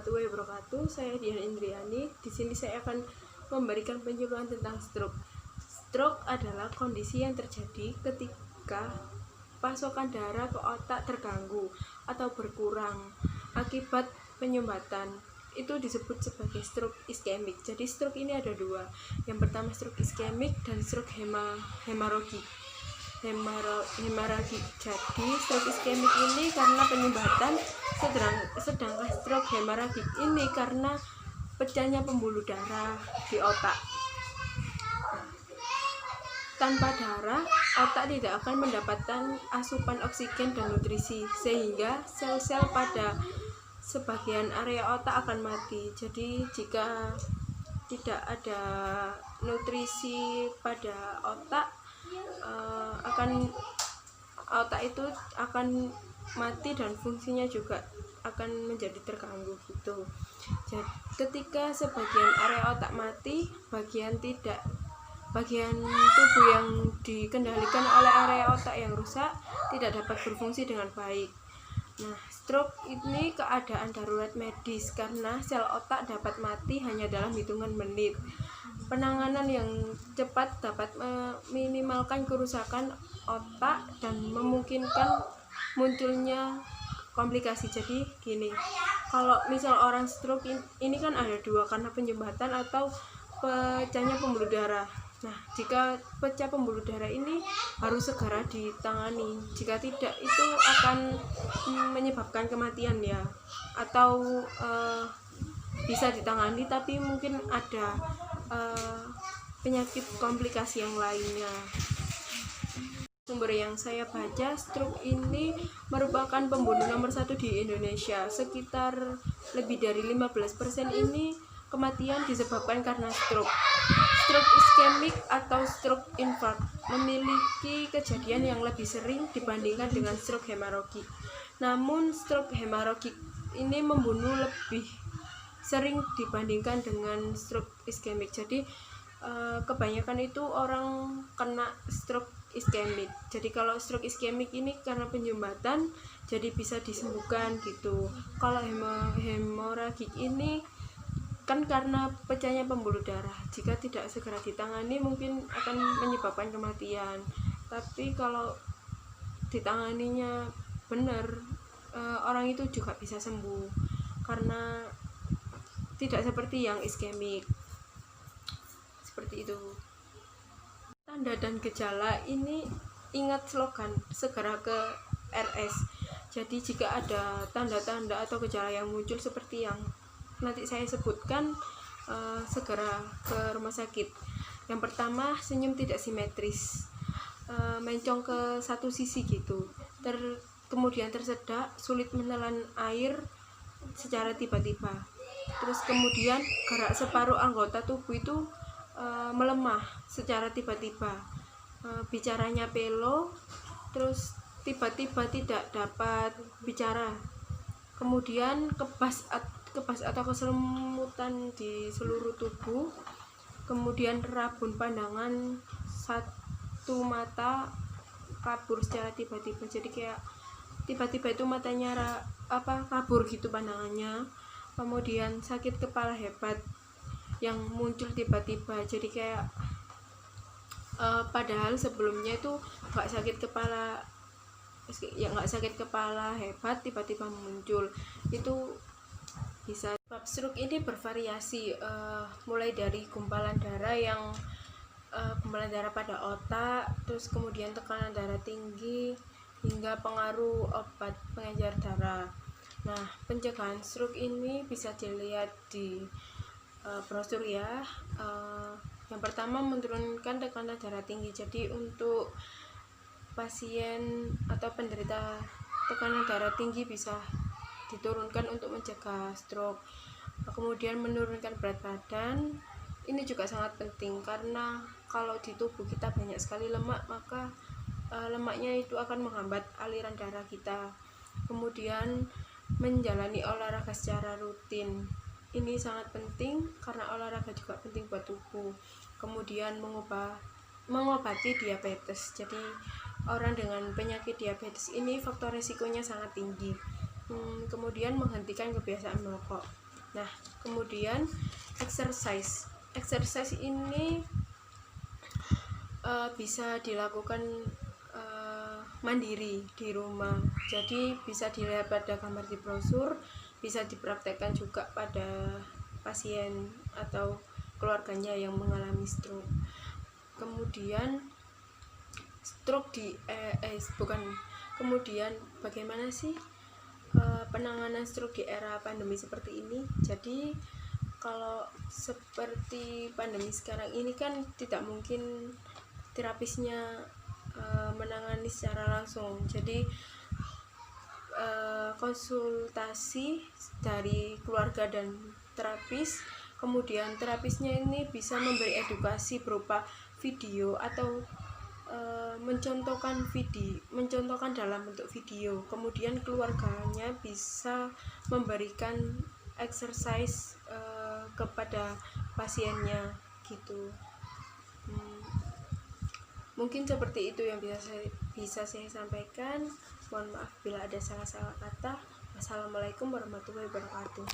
warahmatullahi wabarakatuh. Saya Dian Indriani. Di sini saya akan memberikan penyuluhan tentang stroke. Stroke adalah kondisi yang terjadi ketika pasokan darah ke otak terganggu atau berkurang akibat penyumbatan. Itu disebut sebagai stroke iskemik. Jadi stroke ini ada dua. Yang pertama stroke iskemik dan stroke hemoragik. Jadi stroke iskemik ini karena penyumbatan, sedangkan stroke hemoragik ini karena pecahnya pembuluh darah di otak. Tanpa darah, otak tidak akan mendapatkan asupan oksigen dan nutrisi, sehingga sel-sel pada sebagian area otak akan mati. Jadi jika tidak ada nutrisi pada otak, otak itu akan mati dan fungsinya juga akan menjadi terganggu gitu. Jadi ketika sebagian area otak mati, bagian tubuh yang dikendalikan oleh area otak yang rusak tidak dapat berfungsi dengan baik. Nah, stroke ini keadaan darurat medis karena sel otak dapat mati hanya dalam hitungan menit. Penanganan yang cepat dapat meminimalkan kerusakan otak dan memungkinkan munculnya komplikasi. Jadi gini, kalau misal orang stroke ini kan ada dua, karena penyumbatan atau pecahnya pembuluh darah. Nah, jika pecah pembuluh darah ini harus segera ditangani. Jika tidak, itu akan menyebabkan kematian ya, atau bisa ditangani tapi mungkin ada penyakit komplikasi yang lainnya. Sumber yang saya baca, stroke ini merupakan pembunuh nomor 1 di Indonesia. Sekitar lebih dari 15% ini kematian disebabkan karena stroke. Stroke iskemik atau stroke infark memiliki kejadian yang lebih sering dibandingkan dengan stroke hemoragik. Namun stroke hemoragik ini membunuh lebih sering dibandingkan dengan stroke iskemik. Jadi kebanyakan itu orang kena stroke iskemik. Jadi kalau stroke iskemik ini karena penyumbatan, jadi bisa disembuhkan gitu. Kalau hemoragik ini kan karena pecahnya pembuluh darah. Jika tidak segera ditangani mungkin akan menyebabkan kematian. Tapi kalau ditanganinya benar, orang itu juga bisa sembuh karena tidak seperti yang iskemik. Seperti itu. Tanda dan gejala ini, ingat slogan segera ke RS. Jadi jika ada tanda-tanda atau gejala yang muncul seperti yang nanti saya sebutkan, segera ke rumah sakit. Yang pertama, senyum tidak simetris, mencong ke satu sisi gitu, kemudian tersedak, sulit menelan air secara tiba-tiba. Terus kemudian gerak separuh anggota tubuh itu melemah secara tiba-tiba, bicaranya pelo, terus tiba-tiba tidak dapat bicara, kemudian kebas atau keselimutan di seluruh tubuh, kemudian rabun pandangan, satu mata kabur secara tiba-tiba. Jadi kayak tiba-tiba itu matanya kabur gitu pandangannya. Kemudian sakit kepala hebat yang muncul tiba-tiba. Jadi kayak padahal sebelumnya itu nggak sakit kepala hebat, tiba-tiba muncul. Itu bisa. Stroke ini bervariasi, mulai dari gumpalan darah pada otak, terus kemudian tekanan darah tinggi, hingga pengaruh obat pengencer darah. Nah, pencegahan stroke ini bisa dilihat di brosur ya. Yang pertama, menurunkan tekanan darah tinggi. Jadi untuk pasien atau penderita tekanan darah tinggi bisa diturunkan untuk mencegah stroke. Kemudian menurunkan berat badan, ini juga sangat penting karena kalau di tubuh kita banyak sekali lemak, maka lemaknya itu akan menghambat aliran darah kita. Kemudian menjalani olahraga secara rutin, ini sangat penting karena olahraga juga penting buat tubuh. Kemudian mengobati diabetes. Jadi orang dengan penyakit diabetes ini faktor resikonya sangat tinggi. Kemudian menghentikan kebiasaan merokok. Nah, kemudian exercise ini bisa dilakukan mandiri di rumah. Jadi bisa dilihat pada gambar di brosur, bisa dipraktekkan juga pada pasien atau keluarganya yang mengalami stroke. Kemudian kemudian bagaimana sih penanganan stroke di era pandemi seperti ini? Jadi kalau seperti pandemi sekarang ini kan tidak mungkin terapisnya menangani secara langsung. Jadi konsultasi dari keluarga dan terapis, kemudian terapisnya ini bisa memberi edukasi berupa video atau mencontohkan dalam bentuk video. Kemudian keluarganya bisa memberikan exercise kepada pasiennya gitu. Mungkin seperti itu yang bisa saya sampaikan. Mohon maaf bila ada salah-salah kata. Wassalamualaikum warahmatullahi wabarakatuh.